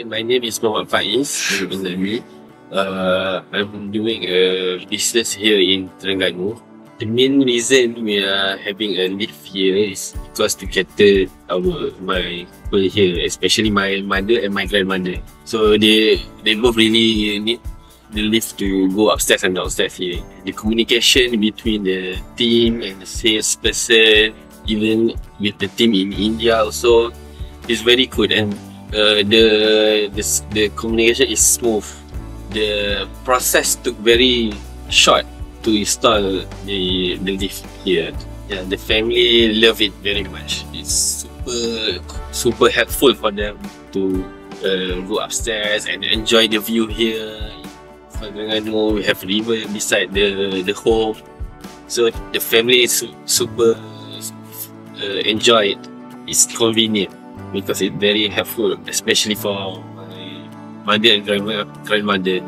My name is Mohd Faiz. I'm doing a business here in Terengganu. The main reason we are having a lift here is because to cater my people here, especially my mother and my grandmother. So they both really need the lift to go upstairs and downstairs here. The communication between the team and the salesperson, even with the team in India also, is very good, and the communication is smooth. The process took very short to install the lift here. Yeah, the family love it very much. It's super helpful for them to go upstairs and enjoy the view here. For Terengganu, we have river beside the home, so the family is super enjoy it. It's convenient because it's very helpful, especially for my mother and grandmother.